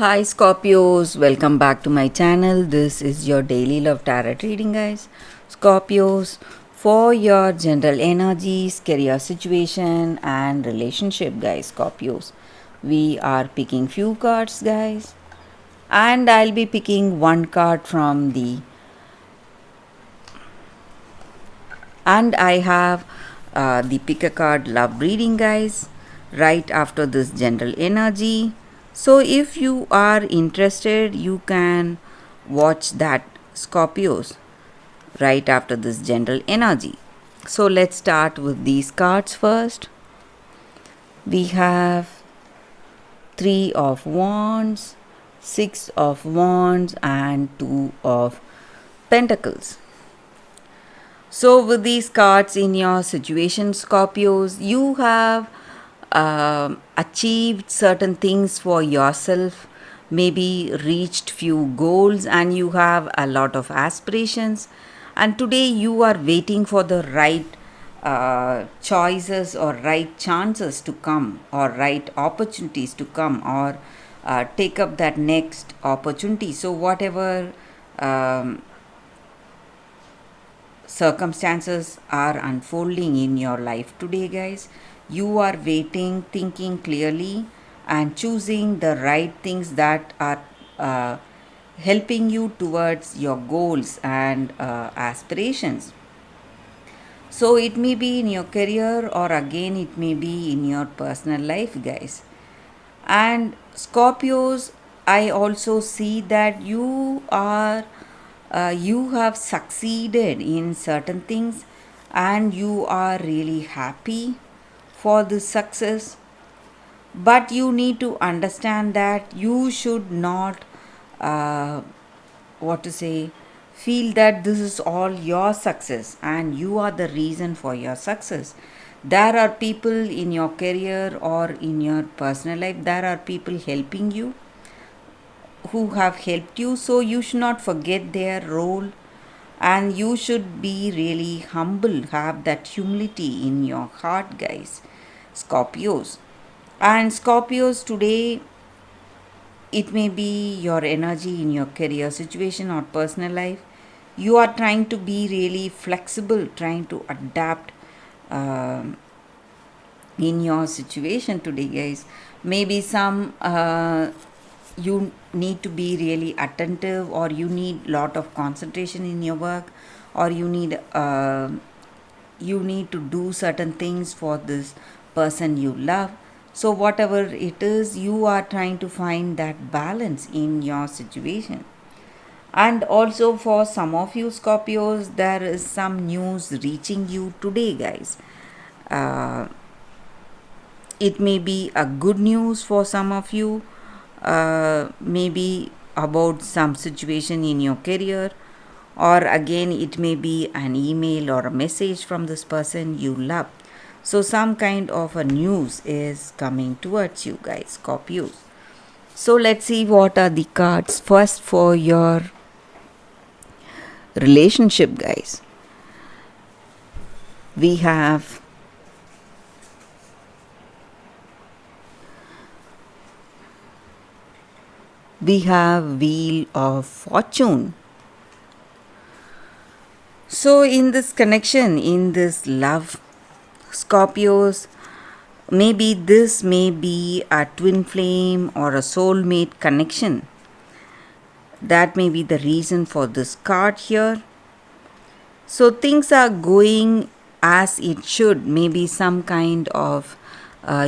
Hi Scorpios, welcome back to my channel. This is your daily love tarot reading, guys. Scorpios, for your general energies, career situation, and relationship, guys. Scorpios, we are picking few cards, guys, and I'll be picking one card from the and I have the pick a card love reading, guys, right after this general energy. So if you are interested, you can watch that, Scorpios, right after this general energy. So let's start with these cards first. We have 3 of wands, 6 of wands, and 2 of pentacles. So, with these cards in your situation, Scorpios, you have achieved certain things for yourself, maybe reached few goals, and you have a lot of aspirations. And today you are waiting for the right choices or right chances to come, or right opportunities to come, or take up that next opportunity. So, whatever circumstances are unfolding in your life today, guys, you are waiting, thinking clearly, and choosing the right things that are helping you towards your goals and aspirations. So it may be in your career, or again it may be in your personal life, guys. And Scorpios, I also see that you have succeeded in certain things, and you are really happy for this success. But you need to understand that you should not, uh, what to say, feel that this is all your success and you are the reason for your success. There are people in your career or in your personal life, there are people helping you, who have helped you, so you should not forget their role, and you should be really humble, have that humility in your heart, guys, Scorpios. And Scorpios, today it may be your energy in your career situation or personal life. You are trying to be really flexible, trying to adapt um in your situation today, guys. Maybe some you need to be really attentive, or you need lot of concentration in your work, or you need to do certain things for this person you love. So whatever it is, you are trying to find that balance in your situation. And also, for some of you Scorpios, there is some news reaching you today, guys. uh, it may be a good news for some of you, maybe about some situation in your career, or again it may be an email or a message from this person you love. So some kind of a news is coming towards you, guys, Scorpios. So let's see what are the cards first for your relationship, guys. We have Wheel of Fortune. So in this connection, in this love, Scorpios, maybe this may be a twin flame or a soulmate connection. That may be the reason for this card here. So things are going as it should. Maybe some kind of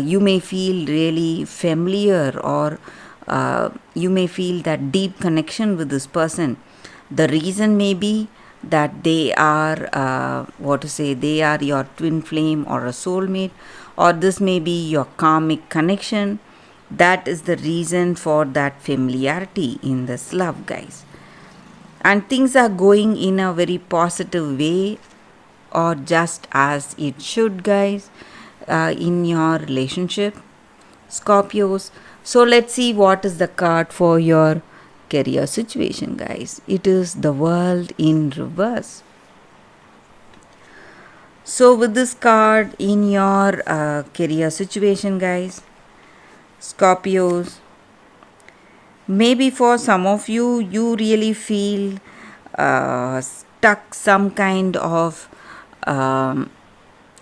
you may feel really familiar, or you may feel that deep connection with this person. The reason may be that they are they are your twin flame or a soulmate, or this may be your karmic connection. That is the reason for that familiarity in this love, guys. And things are going in a very positive way, or just as it should, guys, in your relationship, Scorpios. So let's see what is the card for your career situation, guys. It is the World in reverse. So with this card in your career situation, guys, Scorpios, Maybe for some of you, you really feel stuck, some kind of um,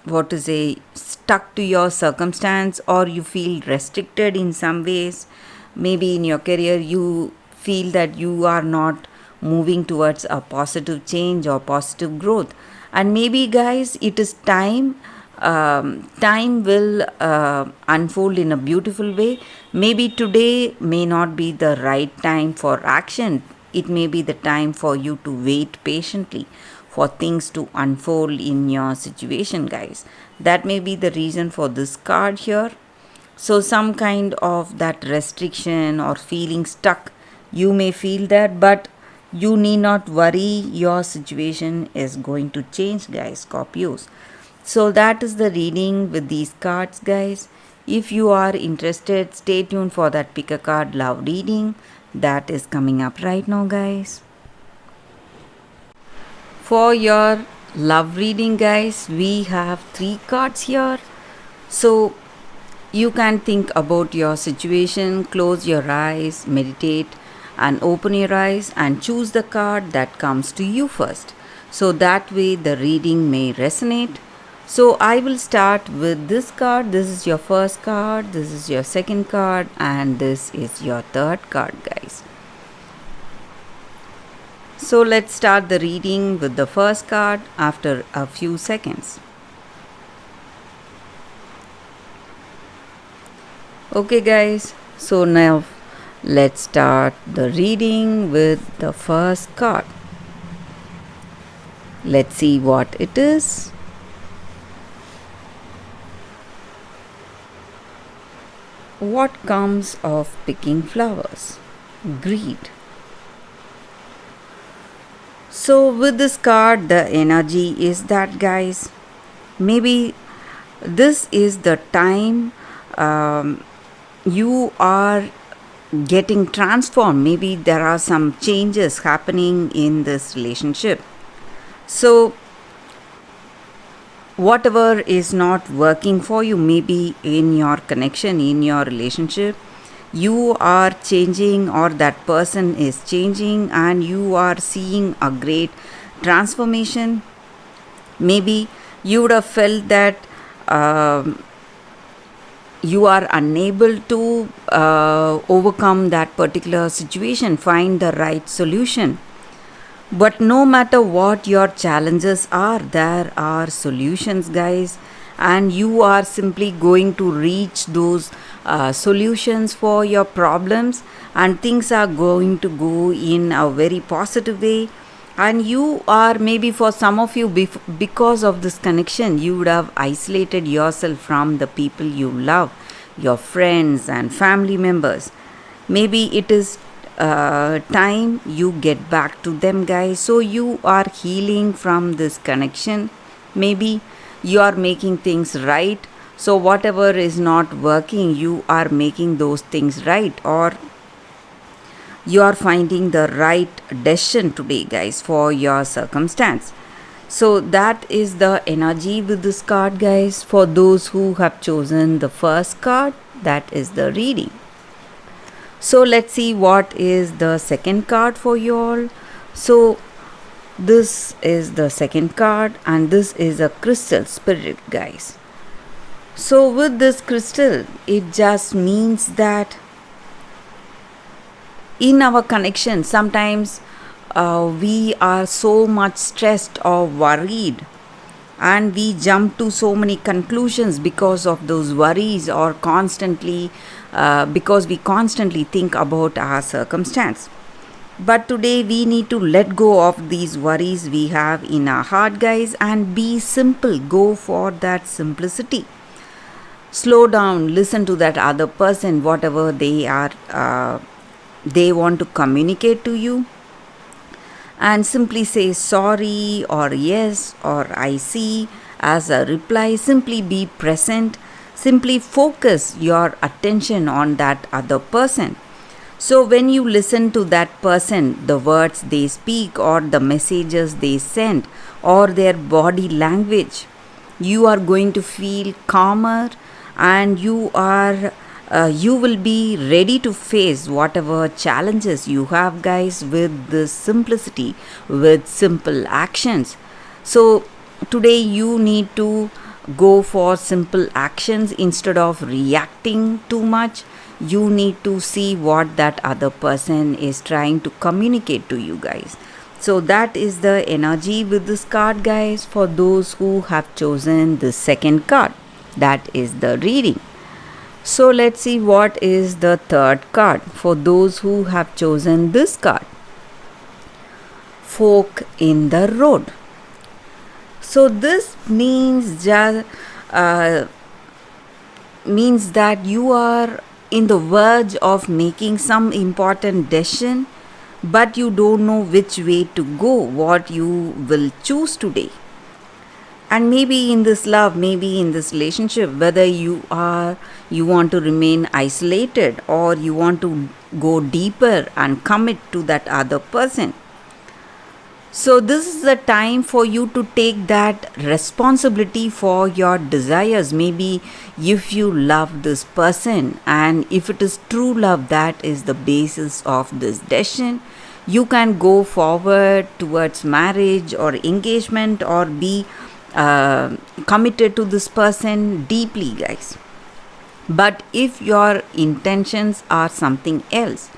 what to say, stuck to your circumstance, or you feel restricted in some ways. Maybe in your career, you feel that you are not moving towards a positive change or positive growth. And maybe, guys, it is time. Time will unfold in a beautiful way. Maybe today may not be the right time for action. It may be the time for you to wait patiently for things to unfold in your situation, guys. That may be the reason for this card here. So, some kind of that restriction or feeling stuck, you may feel that, but you need not worry. Your situation is going to change, guys, Scorpios. So, that is the reading with these cards, guys. If you are interested, stay tuned for that pick a card love reading that is coming up right now, guys. For your love reading, guys, we have 3 cards here. So, you can think about your situation, close your eyes, meditate, and open your eyes and choose the card that comes to you first. So that way the reading may resonate. So I will start with this card. This is your first card, this is your second card, and this is your third card, guys. So let's start the reading with the first card after a few seconds. Okay, guys, so now let's start the reading with the first card. Let's see what it is. What comes of picking flowers? Greed. So, with this card, the energy is that, guys, maybe this is the time you are getting transformed. Maybe there are some changes happening in this relationship. So, whatever is not working for you, maybe in your connection, in your relationship, you are changing, or that person is changing, and you are seeing a great transformation. Maybe you would have felt that you are unable to overcome that particular situation, find the right solution. But no matter what your challenges are, there are solutions, guys, and you are simply going to reach those solutions for your problems, and things are going to go in a very positive way. And you are, maybe for some of you, because of this connection, you would have isolated yourself from the people you love, your friends and family members. Maybe it is time you get back to them, guys. So you are healing from this connection. Maybe you are making things right. So whatever is not working, you are making those things right, or you are finding the right decision today, guys, for your circumstance. So that is the energy with this card, guys. For those who have chosen the first card, that is the reading. So let's see what is the second card for you all. So this is the second card, and this is a crystal spirit, guys. So with this crystal, it just means that in our connection, sometimes we are so much stressed or worried, and we jump to so many conclusions because of those worries, or constantly because we constantly think about our circumstance. But today we need to let go of these worries we have in our heart, guys, and be simple. Go for that simplicity. Slow down, listen to that other person, whatever they are they want to communicate to you, and simply say sorry, or yes, or I see as a reply. Simply be present. Simply focus your attention on that other person. So when you listen to that person, the words they speak, or the messages they send, or their body language, you are going to feel calmer, and you are you will be ready to face whatever challenges you have, guys, with this simplicity, with simple actions. So today you need to go for simple actions instead of reacting too much. You need to see what that other person is trying to communicate to you, guys. So that is the energy with this card, guys, for those who have chosen the second card. That is the reading. So let's see what is the third card for those who have chosen this card. Fork in the road. So this means that you are in the verge of making some important decision, but you don't know which way to go, what you will choose today. And maybe in this love, maybe in this relationship, whether you want to remain isolated or you want to go deeper and commit to that other person. So this is the time for you to take that responsibility for your desires. Maybe if you love this person, and if it is true love that is the basis of this decision, you can go forward towards marriage or engagement, or be committed to this person deeply, guys. But if your intentions are something else,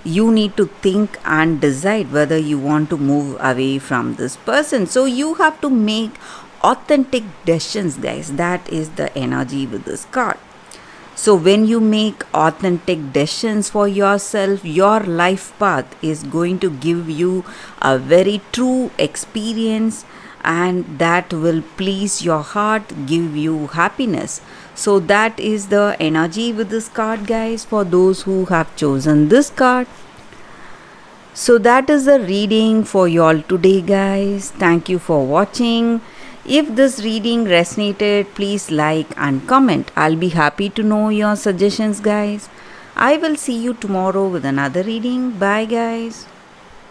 you need to think and decide whether you want to move away from this person. So you have to make authentic decisions, guys. That is the energy with this card. So when you make authentic decisions for yourself, your life path is going to give you a very true experience, and that will please your heart, give you happiness. So that is the energy with this card, guys, for those who have chosen this card. So that is the reading for you all today, guys. Thank you for watching. If this reading resonated, please like and comment. I'll be happy to know your suggestions, guys. I will see you tomorrow with another reading. Bye, guys.